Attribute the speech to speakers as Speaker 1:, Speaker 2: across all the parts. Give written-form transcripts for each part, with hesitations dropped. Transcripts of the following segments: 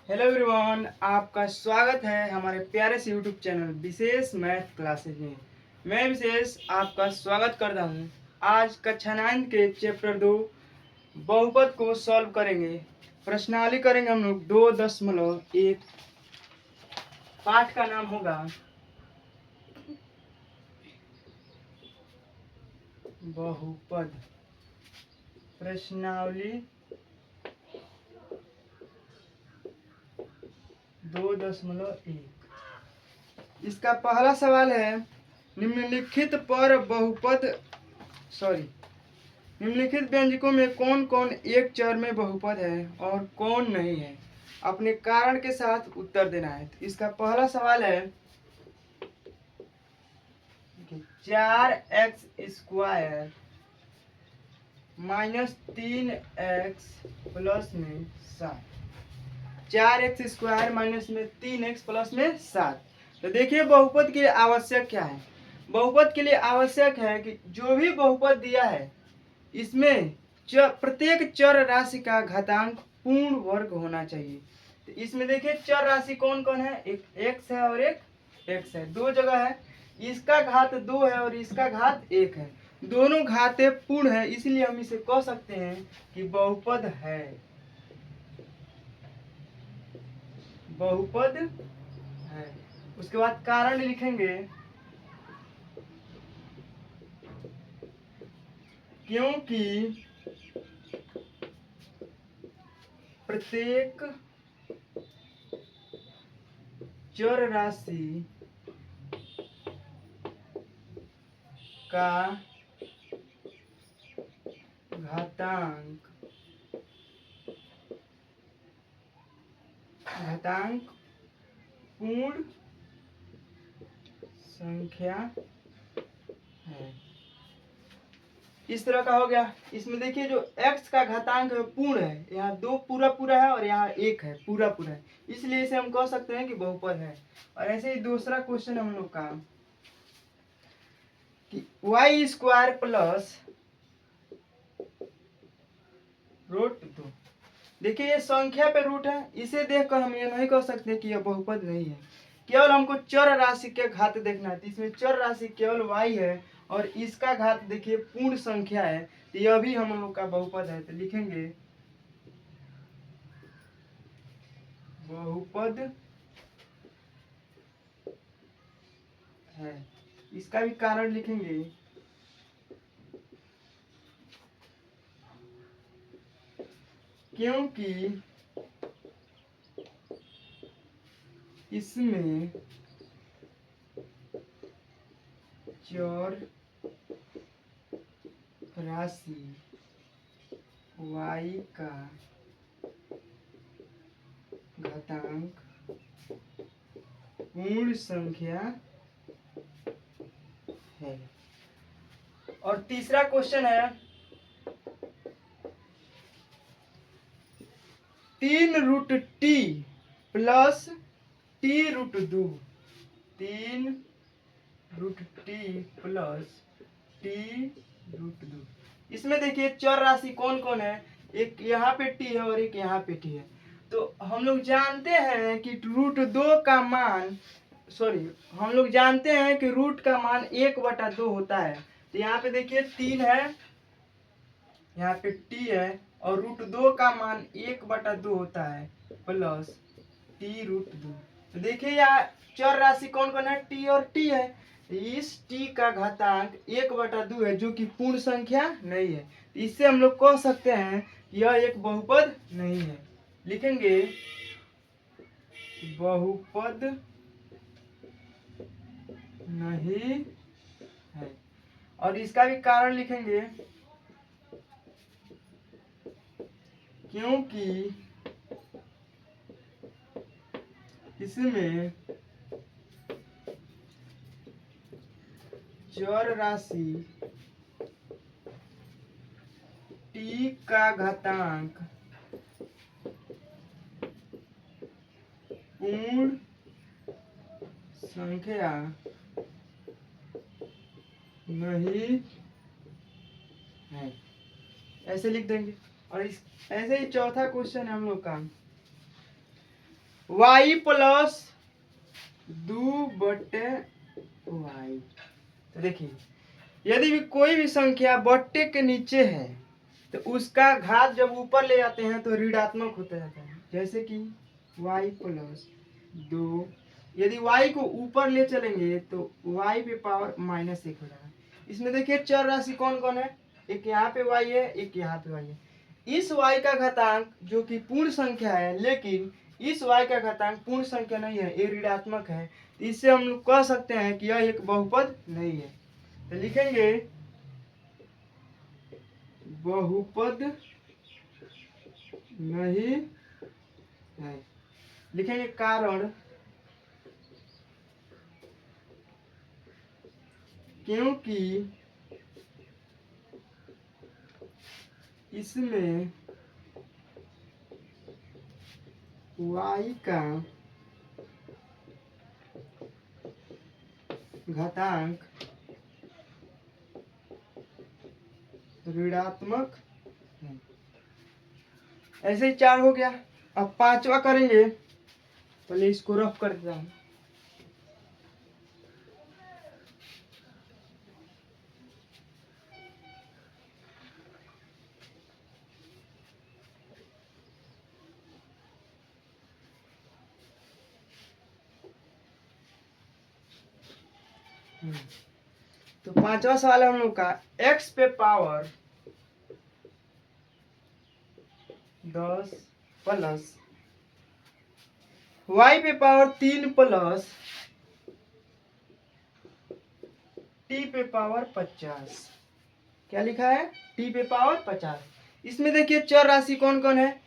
Speaker 1: Hello everyone, आपका स्वागत है हमारे प्यारे से यूट्यूब चैनल विशेष मैथ क्लासेज में। मैं विशेष आपका स्वागत करता हूं। आज कक्षा 9 के चैप्टर 2 बहुपद को सॉल्व करेंगे। प्रश्नावली करेंगे हम लोग 2.1। पाठ का नाम होगा बहुपद। प्रश्नावली 2.1। इसका पहला सवाल है, निम्नलिखित पर बहुपद निम्नलिखित व्यंजकों में कौन कौन एक चर में बहुपद है और कौन नहीं है। अपने कारण के साथ उत्तर देना है। तो इसका पहला सवाल है 4x² माइनस 3x प्लस में 7। 4x² माइनस में 3x प्लस में 7। तो देखिए बहुपद के लिए आवश्यक क्या है। बहुपद के लिए आवश्यक है कि जो भी बहुपद दिया है इसमें प्रत्येक चर राशि का घातांक पूर्ण वर्ग होना चाहिए। तो इसमें देखिए चर राशि कौन कौन है, एक x है और एक x है, दो जगह है। इसका घात 2 है और इसका घात 1 है, दोनों घाते पूर्ण है, इसलिए हम इसे कह सकते हैं कि बहुपद है, बहुपद है। उसके बाद कारण लिखेंगे, क्योंकि प्रत्येक चर राशि का घातांक पूर्ण संख्या है। इस तरह का हो गया। इसमें देखिए जो x का घातांक है पूर्ण है, यहाँ 2 पूरा पूरा है और यहाँ 1 है पूरा पूरा है, इसलिए इसे हम कह सकते हैं कि बहुपद है। और ऐसे ही दूसरा क्वेश्चन हम लोग का कि y² प्लस √2। देखिए ये संख्या पे रूट है, इसे देखकर हम ये नहीं कह सकते कि यह बहुपद नहीं है। केवल हमको चर राशि के घात देखना है। तो इसमें चर राशि केवल y है और इसका घात देखिए पूर्ण संख्या है, तो यह भी हम लोग का बहुपद है। तो लिखेंगे बहुपद है। इसका भी कारण लिखेंगे, क्योंकि इसमें चर राशि y का घातांक पूर्ण संख्या है। और तीसरा क्वेश्चन है 3√t plus t√2। 3√t plus t√2। इसमें देखिए चर राशि कौन कौन है, एक यहाँ पे t है और एक यहाँ पे t है। तो हम लोग जानते हैं कि √2 का मान हम लोग जानते हैं कि रूट का मान 1/2 होता है। तो यहाँ पे देखिए 3 है, यहाँ पे t है और √2 का मान 1/2 होता है प्लस t√2। तो देखिए यहाँ चर राशि कौन कौन है, t और t है। इस t का घातांक 1/2 है जो कि पूर्ण संख्या नहीं है। इससे हम लोग कह सकते हैं कि यह एक बहुपद नहीं है। लिखेंगे बहुपद नहीं है। और इसका भी कारण लिखेंगे, क्योंकि इसमें चर राशि t का घातांक पूर्ण संख्या नहीं है, ऐसे लिख देंगे। और इस ऐसे ही चौथा क्वेश्चन है हम लोग का वाई प्लस 2/y। तो देखिए यदि भी कोई भी संख्या बट्टे के नीचे है तो उसका घात जब ऊपर ले जाते हैं तो ऋणात्मक होता जाता है। जैसे कि y प्लस 2, यदि y को ऊपर ले चलेंगे तो y पे पावर -1 हो जाएगा। इसमें देखिए चर राशि कौन कौन है, एक यहाँ पे y है, एक यहाँ पे y है। इस y का घातांक जो कि पूर्ण संख्या है, लेकिन इस y का घातांक पूर्ण संख्या नहीं है, ये ऋणात्मक है। तो इससे हम लोग कह सकते हैं कि यह एक बहुपद नहीं है। तो लिखेंगे बहुपद नहीं है। लिखेंगे कारण क्योंकि इसमें y का घातांक ऋणात्मक है। ऐसे ही 4 हो गया। अब 5वां करेंगे, पहले इसको रफ कर देता हूँ। तो 5वां सवाल है हम लोग का, x पे पावर 10 प्लस y पे पावर 3 प्लस t पे पावर 50। क्या लिखा है, t पे पावर 50। इसमें देखिए चर राशि कौन कौन है,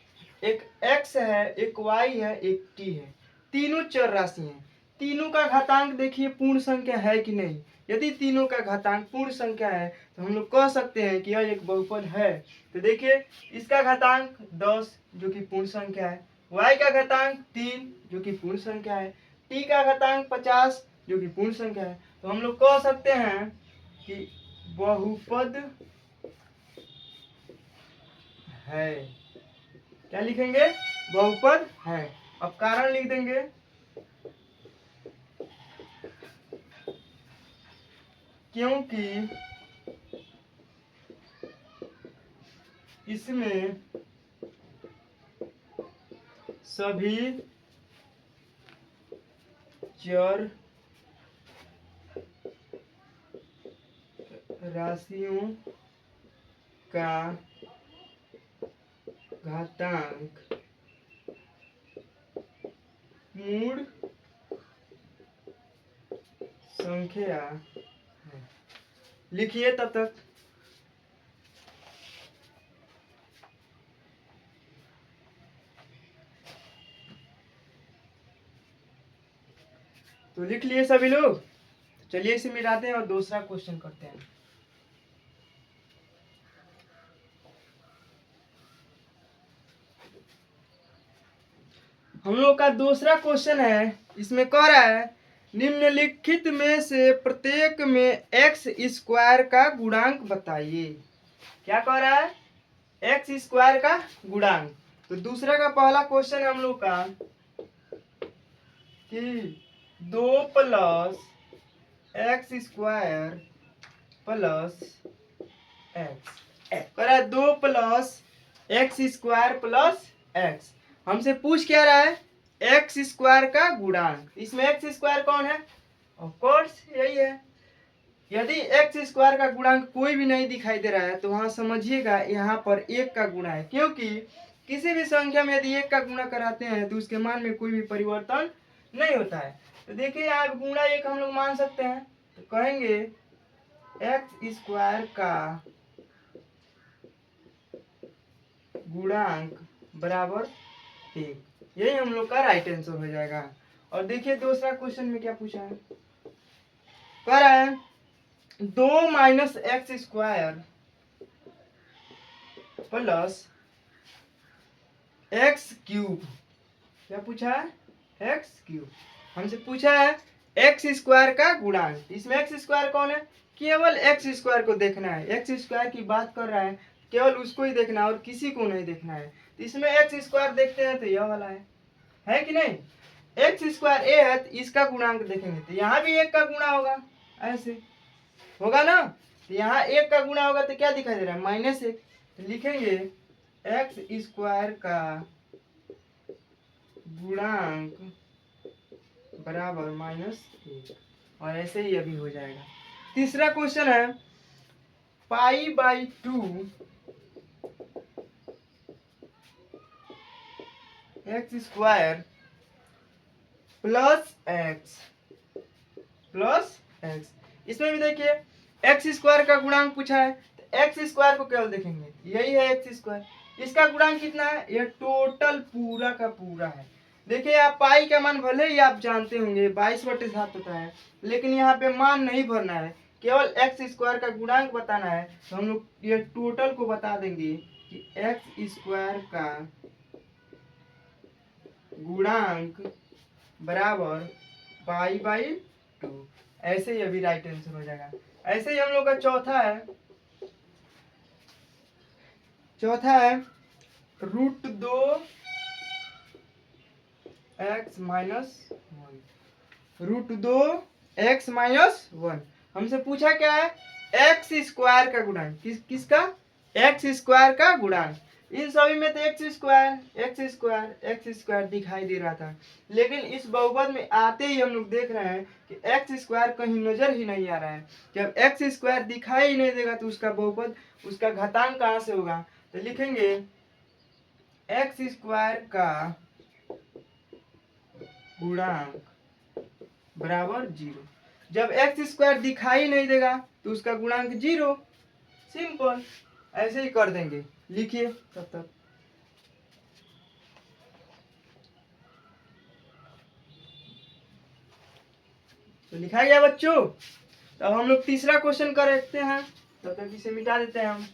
Speaker 1: एक x है, एक y है, एक t है। तीनों चर राशि हैं। तीनों का घातांक देखिए पूर्ण संख्या है कि नहीं। यदि तीनों का घातांक पूर्ण संख्या है तो हम लोग कह सकते हैं कि यह एक बहुपद है। तो देखिए इसका घातांक 10 जो कि पूर्ण संख्या है, y का घातांक 3 जो कि पूर्ण संख्या है, t का घातांक 50 जो कि पूर्ण संख्या है। तो हम लोग कह सकते हैं कि बहुपद है। क्या लिखेंगे, बहुपद है। अब कारण लिख देंगे, क्योंकि इसमें सभी चर राशियों का घातांक मूल संख्या है। लिखिए तब तक। तो लिख लिए सभी लोग। चलिए इसे मिटाते हैं और दूसरा क्वेश्चन करते हैं। हम लोग का दूसरा क्वेश्चन है, इसमें कह रहा है निम्नलिखित में से प्रत्येक में x स्क्वायर का गुणांक बताइए। क्या कह रहा है, x स्क्वायर का गुणांक। तो दूसरा का पहला क्वेश्चन है हम लोग का कि 2 plus x square plus x, कह रहा है 2 plus x square plus x. हमसे पूछ क्या रहा है, एक्स स्क्वायर का गुणांक। इसमें एक्स स्क्वायर कौन है, ऑफ कोर्स यही है। यदि एक्स स्क्वायर का गुणांक कोई भी नहीं दिखाई दे रहा है तो वहां समझिएगा यहाँ पर 1 का गुणा है, क्योंकि किसी भी संख्या में यदि 1 का गुणा कराते हैं तो उसके मान में कोई भी परिवर्तन नहीं होता है। तो देखिए यहाँ गुणा 1 हम लोग मान सकते हैं। तो कहेंगे एक्स स्क्वायर का गुणांक बराबर 1। यही हम लोग का राइट आंसर हो जाएगा। और देखिए दूसरा क्वेश्चन में क्या पूछा है, कह रहा है 2 minus x square plus x cube. क्या पूछा है, एक्स क्यूब। हमसे पूछा है एक्स स्क्वायर का गुणांक। इसमें एक्स स्क्वायर कौन है, केवल एक्स स्क्वायर को देखना है। एक्स स्क्वायर की बात कर रहा है, केवल उसको ही देखना है और किसी को नहीं देखना है। तो इसमें एक्स स्क्वायर देखते हैं तो यह वाला है। है कि नहीं। एक्स स्क्वायर ए है तो इसका गुणांक देखेंगे तो यहाँ भी एक का गुणा होगा, ऐसे होगा ना। तो यहाँ एक का गुणा होगा तो क्या दिखाई दे रहा है, -1। तो लिखेंगे एक्स स्क्वायर का गुणांक बराबर -1 और ऐसे ही अभी हो जाएगा। तीसरा क्वेश्चन है π/2 एक्स स्क्वायर प्लस एक्स। इसमें भी देखिए एक्स स्क्वायर का गुणांक पूछा है तो एक्स स्क्वायर को केवल देखेंगे, यही है एक्स स्क्वायर। इसका गुणांक कितना है, यह टोटल पूरा का पूरा है। देखिए आप पाई का मान भले ही आप जानते होंगे 22/7 होता है, लेकिन यहाँ पे मान नहीं भरना है, केवल एक्स स्क्वायर का गुणांक बताना है। तो हम लोग ये टोटल को बता देंगे कि एक्स स्क्वायर का गुणांक बराबर π/2। ऐसे ही अभी राइट आंसर हो जाएगा। ऐसे ही हम लोग का चौथा है √2 x - 1। हमसे पूछा क्या है, एक्स स्क्वायर का गुणांक। किसका, एक्स स्क्वायर का गुणांक। इन सभी में तो एक्स स्क्वायर दिखाई दे रहा था, लेकिन इस बहुपद में आते ही हम लोग देख रहे हैं कि एक्स स्क्वायर कहीं नजर ही नहीं आ रहा है। जब एक्स स्क्वायर दिखाई ही नहीं देगा तो उसका बहुपद, उसका घातांक कहाँ से होगा। तो लिखेंगे एक्स स्क्वायर का गुणांक बराबर 0। जब एक्स स्क्वायर दिखाई नहीं देगा तो उसका गुणांक 0। सिंपल, ऐसे ही कर देंगे। लिखिए तब तक। तो लिखा गया बच्चों। तो हम लोग तीसरा क्वेश्चन करते हैं, तब तक इसे मिटा देते हैं हम।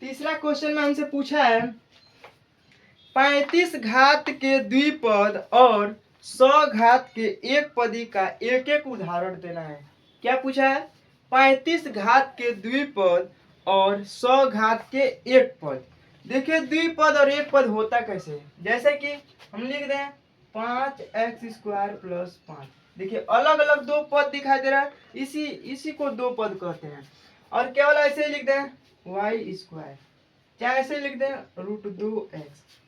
Speaker 1: तीसरा क्वेश्चन में हमसे पूछा है 35 घात के द्विपद और 100 घात के एक पदी का एक एक उदाहरण देना है। क्या पूछा है, 35 घात के द्विपद और 100 घात के एक पद। देखिए द्विपद और एक पद होता कैसे है, जैसे कि हम लिख दें 5x² + 5। देखिए अलग अलग दो पद दिखाई दे रहा है, इसी को दो पद कहते हैं। और केवल ऐसे ही लिख दें y², क्या ऐसे लिख दें √2x।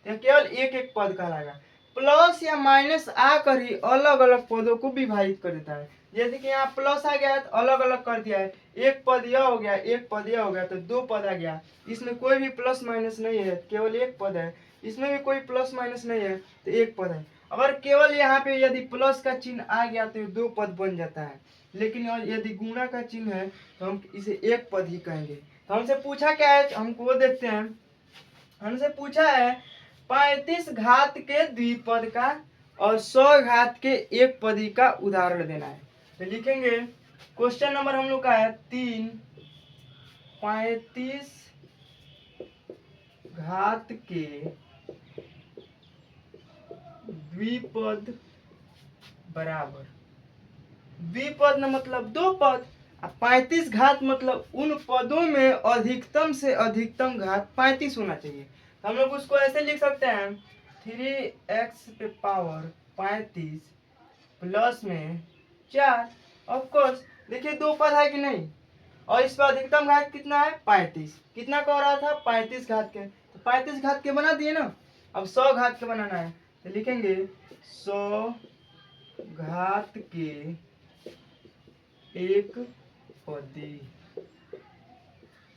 Speaker 1: तो केवल एक एक पद कहलाएगा। प्लस या माइनस आकर ही अलग अलग पदों को विभाजित कर देता है। जैसे कि यहाँ प्लस आ गया है तो अलग अलग कर दिया है, एक पद यह हो गया, एक पद यह हो गया, तो दो पद आ गया। इसमें कोई भी प्लस माइनस नहीं है, केवल एक पद है। इसमें भी कोई प्लस माइनस नहीं है तो एक पद है। अगर केवल यहाँ पे यदि प्लस का चिन्ह आ गया तो दो पद बन जाता है, लेकिन यदि गुणा का चिन्ह है तो हम इसे एक पद ही कहेंगे। तो हमसे पूछा क्या है, हमको वो देखते हैं। हमसे पूछा है 35 घात के द्विपद का और 100 घात के एक पदी का उदाहरण देना है। तो लिखेंगे क्वेश्चन नंबर हम लोग का है 3। 35 घात के द्विपद बराबर, द्विपद न मतलब दो पद, 35 घात मतलब उन पदों में अधिकतम से अधिकतम घात 35 होना चाहिए। हम लोग उसको ऐसे लिख सकते हैं 3x⁵ प्लस में 4। ऑफ कोर्स देखिए दो पद है कि नहीं, और इस पर अधिकतम घात कितना है 35। कितना कह रहा था 35 घात के, तो 35 घात के बना दिए ना। अब 100 घात के बनाना है तो लिखेंगे 100 घात के एक पदी,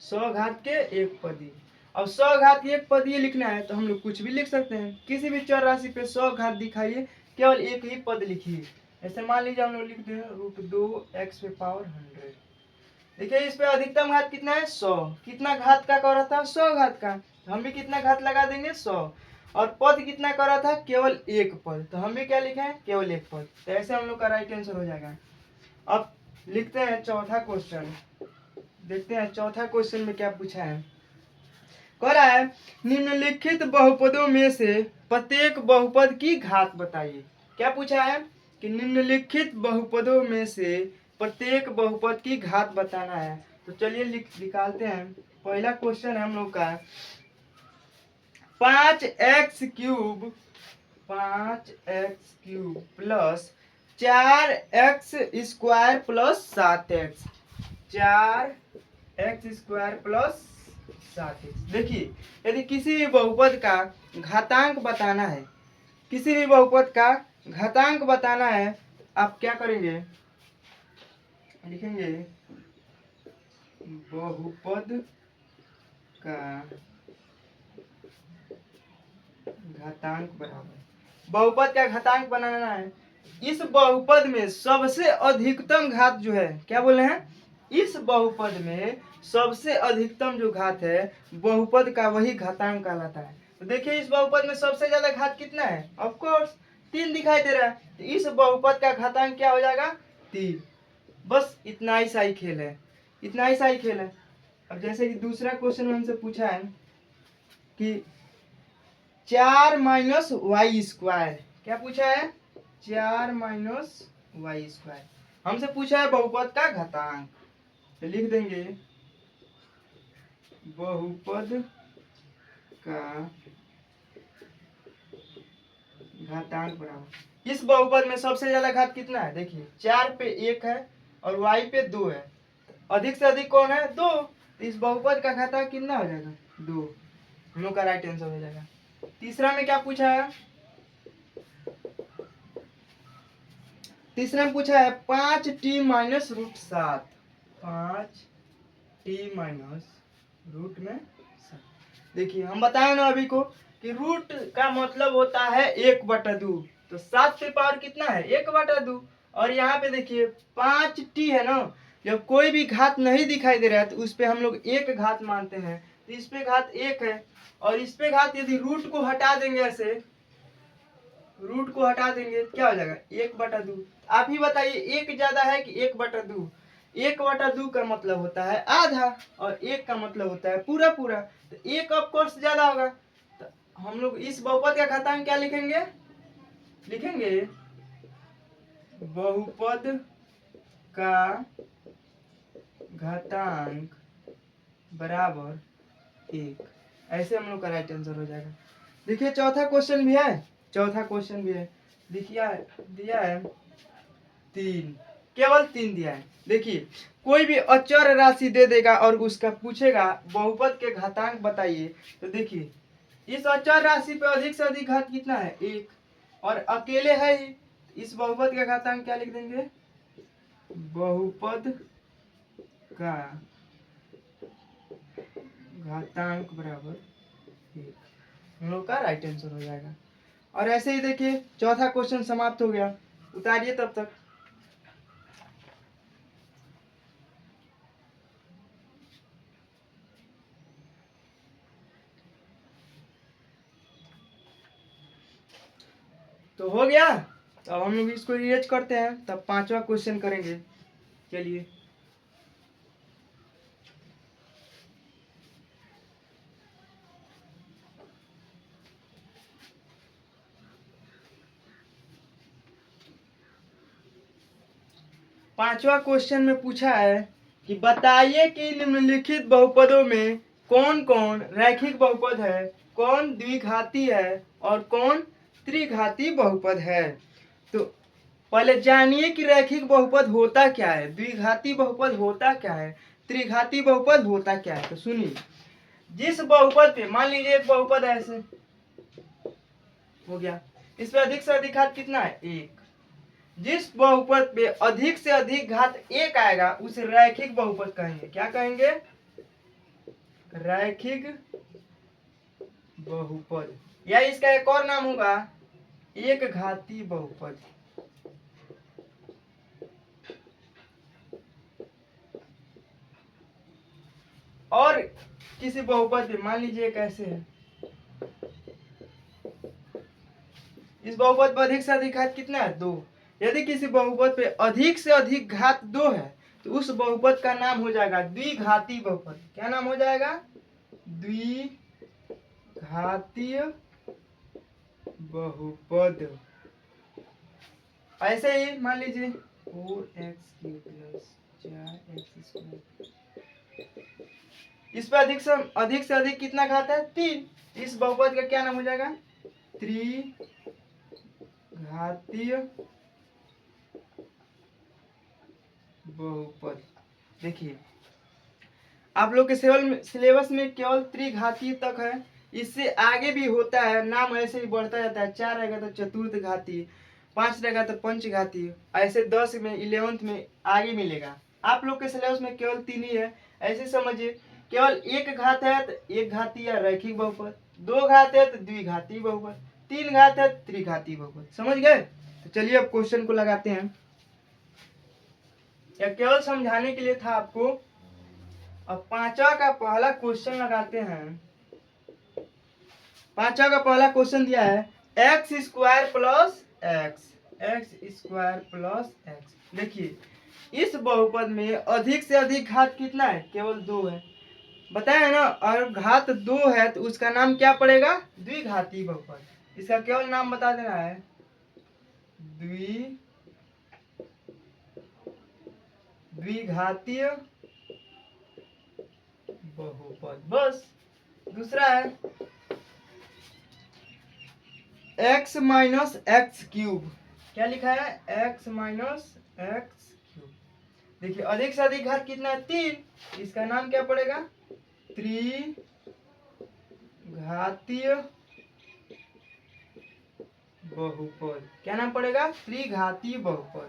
Speaker 1: 100 घात के एक पदी। अब 100 घात के एक पदी लिखना है तो हम लोग कुछ भी लिख सकते हैं। किसी भी चर राशि पे 100 घात दिखाइए, केवल एक ही पद लिखिए। ऐसे मान लीजिए हम लोग लिख दें √2x⁻100। देखिए इस पे अधिकतम घात कितना है 100। कितना घात का कह रहा था 100 घात का, तो हम भी कितना घात लगा देंगे 100। और पद कितना कर रहा था केवल एक पद, तो हम भी क्या लिखे हैं केवल एक पद। तो ऐसे हम लोग का राइट आंसर हो जाएगा। अब लिखते हैं चौथा क्वेश्चन, देखते हैं चौथा क्वेश्चन में क्या पूछा है। कह रहा है निम्नलिखित बहुपदों में से प्रत्येक बहुपद की घात बताइए। क्या पूछा है कि निम्नलिखित बहुपदों में से प्रत्येक बहुपद की घात बताना है। तो चलिए निकालते हैं। पहला क्वेश्चन है हम लोग का 5x³ 5x³ plus 4x² plus 7x 4x² plus 7x। देखिए यदि किसी भी बहुपद का घातांक बताना है, किसी भी बहुपद का घातांक बताना है, आप क्या करेंगे, लिखेंगे बहुपद का घातांक बराबर, बहुपद का घातांक बनाना है। इस बहुपद में सबसे अधिकतम घात जो है, क्या बोले हैं, इस बहुपद में सबसे अधिकतम जो घात है बहुपद का वही घातांक कहलाता है। तो देखिए इस बहुपद में सबसे ज्यादा घात कितना है, ऑफ कोर्स 3 दिखाई दे रहा है, तो इस बहुपद का घातांक क्या हो जाएगा, 3। बस इतना ही सही खेल है, इतना ही सही खेल है। अब जैसे कि दूसरा क्वेश्चन में हमसे पूछा है कि 4 माइनस y², क्या पूछा है, 4 माइनस y², हमसे पूछा है बहुपद का घातांक। तो लिख देंगे बहुपद का घातांक बराबर, इस बहुपद में सबसे ज्यादा घात कितना है, देखिए 4 पे 1 है और y पे 2 है, अधिक से अधिक कौन है, 2। तो इस बहुपद का घातांक कितना हो जाएगा, 2। हम लोग का राइट आंसर हो जाएगा। तीसरा में क्या पूछा है, तीसरा में पूछा है 5t minus root 7, 5t minus root में 7। देखिए हम बताए ना अभी को कि रूट का मतलब होता है 1/2, तो 7 पे पावर कितना है, 1/2। और यहाँ पे देखिए 5t है ना, जब कोई भी घात नहीं दिखाई दे रहा है तो उस पे हम लोग एक घात मानते हैं, तो इस पे घात 1 है और इस पे घात, यदि रूट को हटा देंगे, ऐसे रूट को हटा देंगे क्या हो जाएगा, 1/2। आप ही बताइए एक ज्यादा है कि 1/2, 1/2 का मतलब होता है आधा और 1 का मतलब होता है पूरा पूरा, तो 1 ऑफ कोर्स ज्यादा होगा। तो हम लोग इस बहुपद का घातांक क्या लिखेंगे, लिखेंगे बहुपद का घातांक बराबर 1। ऐसे हम लोग का राइट आंसर हो जाएगा। देखिए चौथा क्वेश्चन भी है, चौथा क्वेश्चन भी है, दिया है 3, केवल 3 दिया है। देखिए कोई भी अचर राशि दे देगा और उसका पूछेगा बहुपद के घातांक बताइए, तो देखिए इस अचर राशि पे अधिक से अधिक घात कितना है, 1, और अकेले है ही, इस बहुपद का घातांक क्या लिख देंगे, बहुपद का घातांक बराबर 1। हम लोग का राइट आंसर हो जाएगा। और ऐसे ही देखिए चौथा क्वेश्चन समाप्त हो गया, उतारिए तब तक। तो हो गया, अब हम लोग इसको इरेज करते हैं, तब 5वां क्वेश्चन करेंगे। चलिए पांचवा क्वेश्चन में पूछा है कि बताइए कि निम्नलिखित बहुपदों में कौन कौन रैखिक बहुपद है, कौन द्विघाती है और कौन त्रिघाती बहुपद है। तो पहले जानिए कि रैखिक बहुपद होता क्या है, द्विघाती बहुपद होता क्या है, त्रिघाती बहुपद होता क्या है। तो सुनिए, जिस बहुपद पे मान लीजिए एक बहुपद ऐसे हो गया, इसमें अधिक से अधिक घात कितना है, 1। जिस बहुपद पे अधिक से अधिक घात 1 आएगा उसे रैखिक बहुपद कहेंगे। क्या कहेंगे, रैखिक बहुपद, या इसका एक और नाम होगा एक घाती बहुपद। और किसी बहुपद पे मान लीजिए कैसे है, इस बहुपद पर अधिक से अधिक घात कितना है, 2। यदि किसी बहुपद पे अधिक से अधिक घात 2 है तो उस बहुपद का नाम हो जाएगा द्विघाती बहुपद। क्या नाम हो जाएगा, द्विघातीय बहुपद। ऐसे ही मान लीजिए 4x³ प्लस 4x² इस पे अधिक से अधिक कितना घात है? 3। इस बहुपद का क्या नाम हो जाएगा? त्रिघातीय बहुपद। देखिए आप लोग के सिलेबस में केवल त्रिघातीय तक है, इससे आगे भी होता है, नाम ऐसे ही बढ़ता जाता है। 4 रहेगा तो चतुर्थ घातीय, 5 रहेगा तो पंचघातीय, ऐसे 10 में 11th में आगे मिलेगा। आप लोग के सिलेबस में केवल 3 ही है। ऐसे समझिए, केवल एक घात है तो एक घातीय या रैखिक बहुपद, 2 घात है तो द्विघातीय बहुपद, 3 घात है तो त्रिघातीय बहुपद। समझ गए? तो चलिए अब क्वेश्चन को लगाते हैं। या केवल समझाने के लिए था आपको। अब 5वां का पहला क्वेश्चन लगाते हैं। 5वां का पहला क्वेश्चन दिया है एक्स स्क्वायर प्लस एक्स। देखिए इस बहुपद में अधिक से अधिक घात कितना है? केवल 2 है। बताया ना, और घात 2 है तो उसका नाम क्या पड़ेगा? द्विघातीय बहुपद। इसका केवल नाम बता देना है, द्विघातीय बहुपद, बस। दूसरा है x माइनस एक्स क्यूब। क्या लिखा है? x minus x cube. देखिए अधिक से अधिक घात कितना है? 3। इसका नाम क्या पड़ेगा? त्रिघातीय बहुपद। क्या नाम पड़ेगा? त्रिघातीय बहुपद।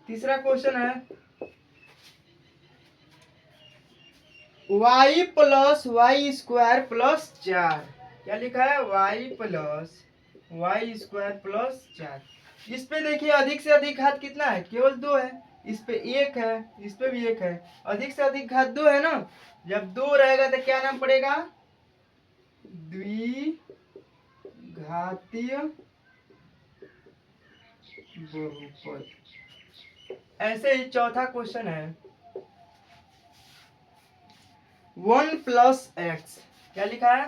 Speaker 1: तीसरा क्वेश्चन है y plus Y square plus 4। क्या लिखा है? y plus Y square plus 4। इस पे देखिए अधिक से अधिक घात कितना है? केवल 2 है। इस पे 1 है, इस पे भी 1 है। अधिक से अधिक घात 2 है ना। जब 2 रहेगा तो क्या नाम पड़ेगा? द्विघातीय बहुपद। ऐसे ही चौथा क्वेश्चन है 1 प्लस एक्स। क्या लिखा है?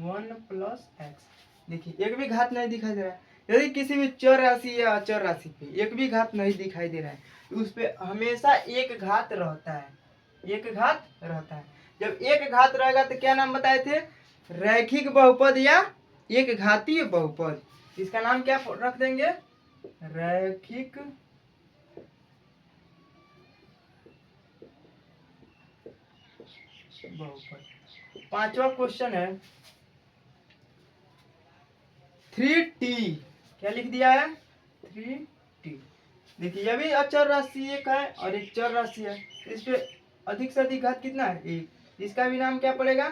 Speaker 1: 1 प्लस एक्स। देखिए एक भी घात नहीं दिखाई दे रहा है। यदि किसी भी चर राशि या अचर राशि पे एक भी घात नहीं दिखाई दे रहा है तो उस पे हमेशा एक घात रहता है। एक घात रहता है। जब एक घात रहेगा तो क्या नाम बताए थे? रैखिक बहुपद या एक घातीय बहुपद। इसका नाम क्या रख देंगे? रैखिक बहुपद। 5वां क्वेश्चन है 3t। क्या लिख दिया है? 3t। देखिए यह भी अचर राशि एक है और एक चर राशि है। इस पे अधिक से अधिक घात कितना है? 1। इसका भी नाम क्या पड़ेगा?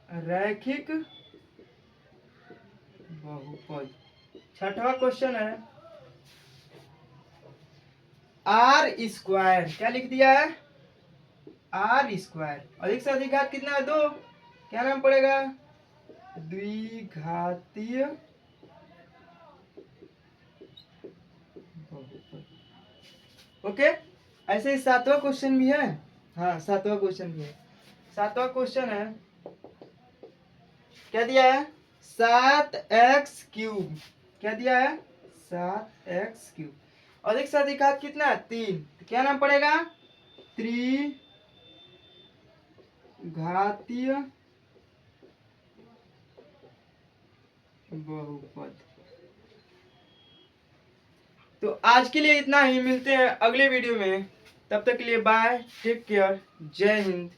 Speaker 1: रैखिक बहुपद। 6वां क्वेश्चन है आर स्क्वायर। क्या लिख दिया है? R square. अधिक से अधिक घात कितना है? 2। क्या नाम पड़ेगा? द्विघातीय बहुपद। ओके। ऐसे ही 7वां क्वेश्चन भी है। हाँ 7वां क्वेश्चन भी है। 7वां क्वेश्चन है क्या दिया है? 7x cube. क्या दिया है? 7x cube. अधिक से अधिक घात कितना है? 3। तो क्या नाम पड़ेगा? त्रिघातीय बहुपद। तो आज के लिए इतना ही। मिलते हैं अगले वीडियो में। तब तक के लिए बाय, टेक केयर, जय हिंद।